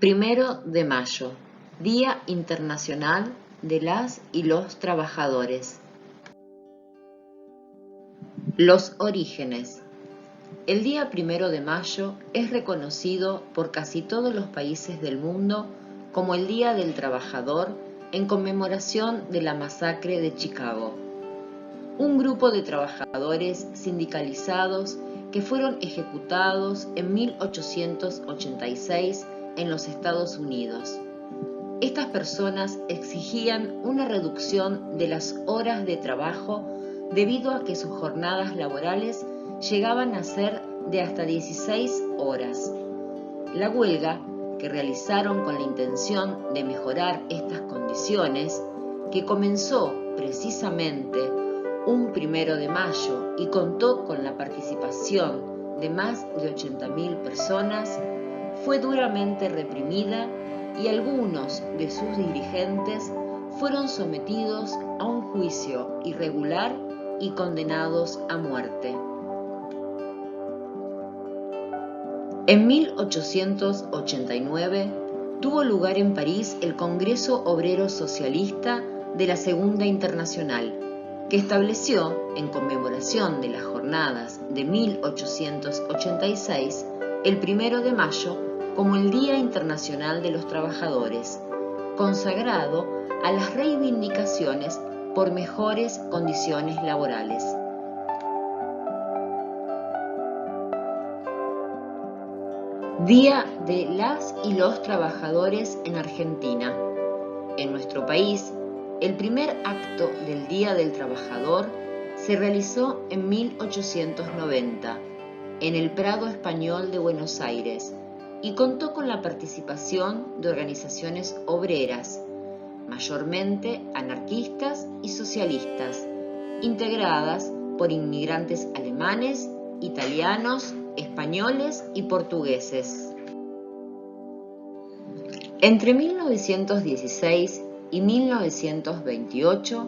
1 de mayo, Día Internacional de las y los Trabajadores. Los orígenes. El día 1 de mayo es reconocido por casi todos los países del mundo como el Día del Trabajador en conmemoración de la masacre de Chicago. Un grupo de trabajadores sindicalizados que fueron ejecutados en 1886 en los Estados Unidos. Estas personas exigían una reducción de las horas de trabajo debido a que sus jornadas laborales llegaban a ser de hasta 16 horas. La huelga, que realizaron con la intención de mejorar estas condiciones, que comenzó precisamente un 1 de mayo y contó con la participación de más de 80.000 personas, fue duramente reprimida y algunos de sus dirigentes fueron sometidos a un juicio irregular y condenados a muerte. En 1889 tuvo lugar en París el Congreso Obrero Socialista de la Segunda Internacional, que estableció, en conmemoración de las jornadas de 1886, el 1 de mayo como el Día Internacional de los Trabajadores, consagrado a las reivindicaciones por mejores condiciones laborales. Día de las y los Trabajadores en Argentina. En nuestro país, el primer acto del Día del Trabajador se realizó en 1890, en el Prado Español de Buenos Aires, y contó con la participación de organizaciones obreras, mayormente anarquistas y socialistas, integradas por inmigrantes alemanes, italianos, españoles y portugueses. Entre 1916 y 1928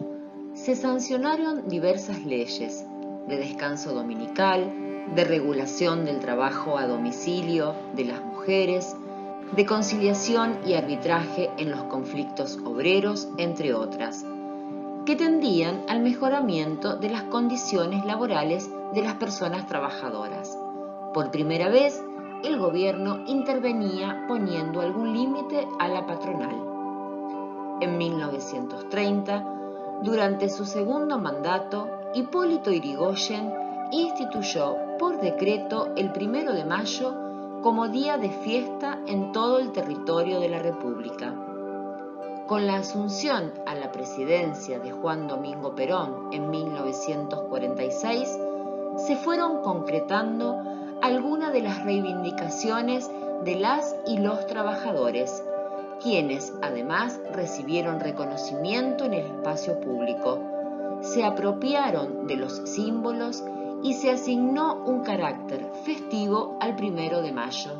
se sancionaron diversas leyes de descanso dominical, de regulación del trabajo a domicilio de las mujeres, de conciliación y arbitraje en los conflictos obreros, entre otras, que tendían al mejoramiento de las condiciones laborales de las personas trabajadoras. Por primera vez, el gobierno intervenía poniendo algún límite a la patronal. En 1930, durante su segundo mandato, Hipólito Yrigoyen instituyó por decreto el 1 de mayo como día de fiesta en todo el territorio de la República. Con la asunción a la presidencia de Juan Domingo Perón en 1946, se fueron concretando algunas de las reivindicaciones de las y los trabajadores, quienes además recibieron reconocimiento en el espacio público, se apropiaron de los símbolos y se asignó un carácter festivo al 1 de mayo.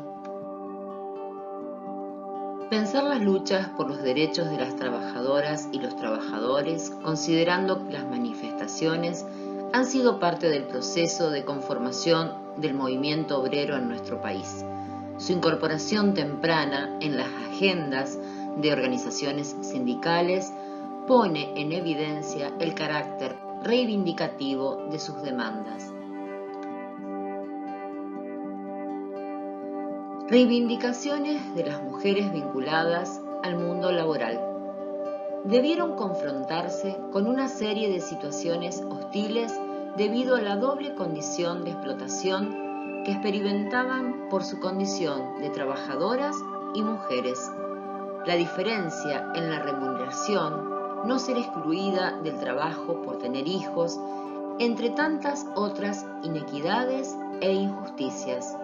Pensar las luchas por los derechos de las trabajadoras y los trabajadores, considerando que las manifestaciones han sido parte del proceso de conformación del movimiento obrero en nuestro país. Su incorporación temprana en las agendas de organizaciones sindicales pone en evidencia el carácter reivindicativo de sus demandas. Reivindicaciones de las mujeres vinculadas al mundo laboral. Debieron confrontarse con una serie de situaciones hostiles debido a la doble condición de explotación que experimentaban por su condición de trabajadoras y mujeres. La diferencia en la remuneración, no ser excluida del trabajo por tener hijos, entre tantas otras inequidades e injusticias.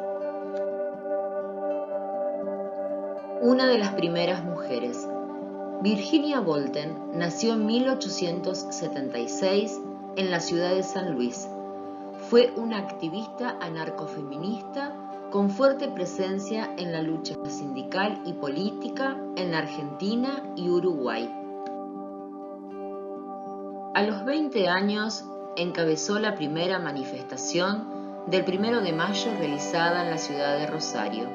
Una de las primeras mujeres, Virginia Bolten, nació en 1876 en la ciudad de San Luis. Fue una activista anarcofeminista con fuerte presencia en la lucha sindical y política en la Argentina y Uruguay. A los 20 años encabezó la primera manifestación del 1 de mayo realizada en la ciudad de Rosario.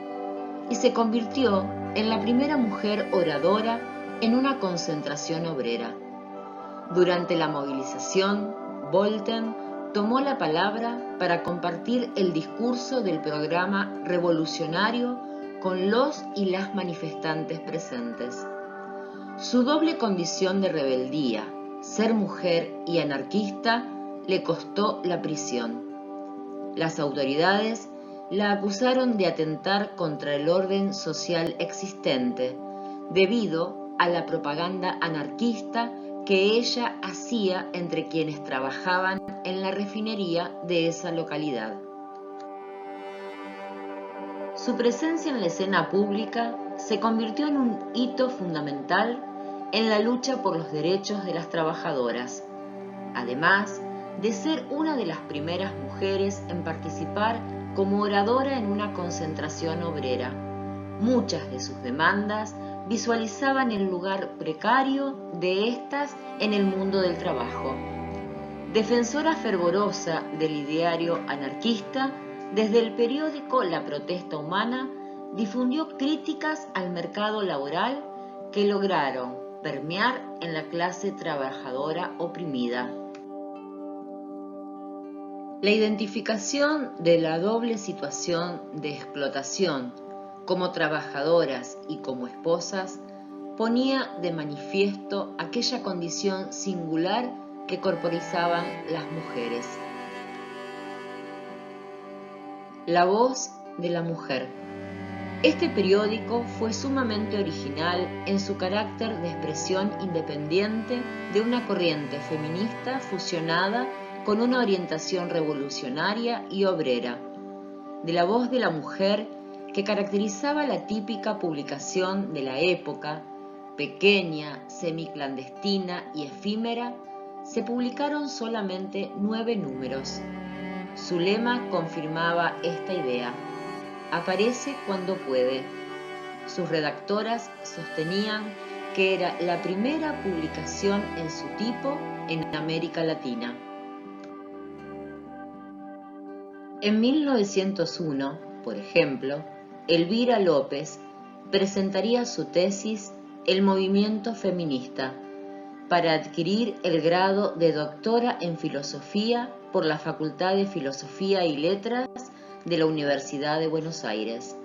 y se convirtió en la primera mujer oradora en una concentración obrera. Durante la movilización, Bolten tomó la palabra para compartir el discurso del programa revolucionario con los y las manifestantes presentes. Su doble condición de rebeldía, ser mujer y anarquista, le costó la prisión. Las autoridades la acusaron de atentar contra el orden social existente, debido a la propaganda anarquista que ella hacía entre quienes trabajaban en la refinería de esa localidad. Su presencia en la escena pública se convirtió en un hito fundamental en la lucha por los derechos de las trabajadoras, además de ser una de las primeras mujeres en participar como oradora en una concentración obrera. Muchas de sus demandas visualizaban el lugar precario de estas en el mundo del trabajo. Defensora fervorosa del ideario anarquista, desde el periódico La Protesta Humana difundió críticas al mercado laboral que lograron permear en la clase trabajadora oprimida. La identificación de la doble situación de explotación como trabajadoras y como esposas ponía de manifiesto aquella condición singular que corporizaban las mujeres. La voz de la mujer. Este periódico fue sumamente original en su carácter de expresión independiente de una corriente feminista fusionada con una orientación revolucionaria y obrera. De la voz de la mujer que caracterizaba la típica publicación de la época, pequeña, semiclandestina y efímera, se publicaron solamente 9 números. Su lema confirmaba esta idea: aparece cuando puede. Sus redactoras sostenían que era la primera publicación en su tipo en América Latina. En 1901, por ejemplo, Elvira López presentaría su tesis El movimiento feminista para adquirir el grado de doctora en filosofía por la Facultad de Filosofía y Letras de la Universidad de Buenos Aires.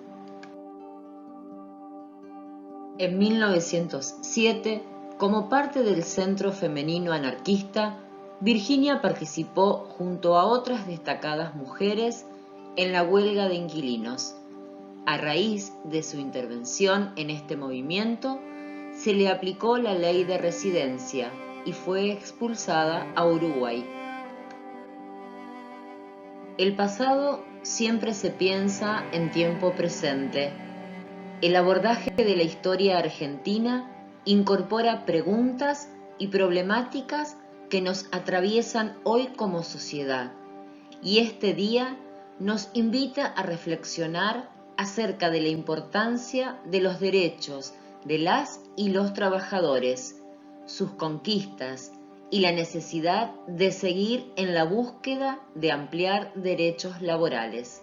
En 1907, como parte del Centro Femenino Anarquista, Virginia participó junto a otras destacadas mujeres en la huelga de inquilinos. A raíz de su intervención en este movimiento, se le aplicó la ley de residencia y fue expulsada a Uruguay. El pasado siempre se piensa en tiempo presente. El abordaje de la historia argentina incorpora preguntas y problemáticas que nos atraviesan hoy como sociedad, y este día nos invita a reflexionar acerca de la importancia de los derechos de las y los trabajadores, sus conquistas y la necesidad de seguir en la búsqueda de ampliar derechos laborales.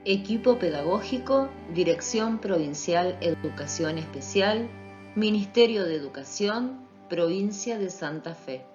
Equipo pedagógico, Dirección Provincial Educación Especial, Ministerio de Educación, Provincia de Santa Fe.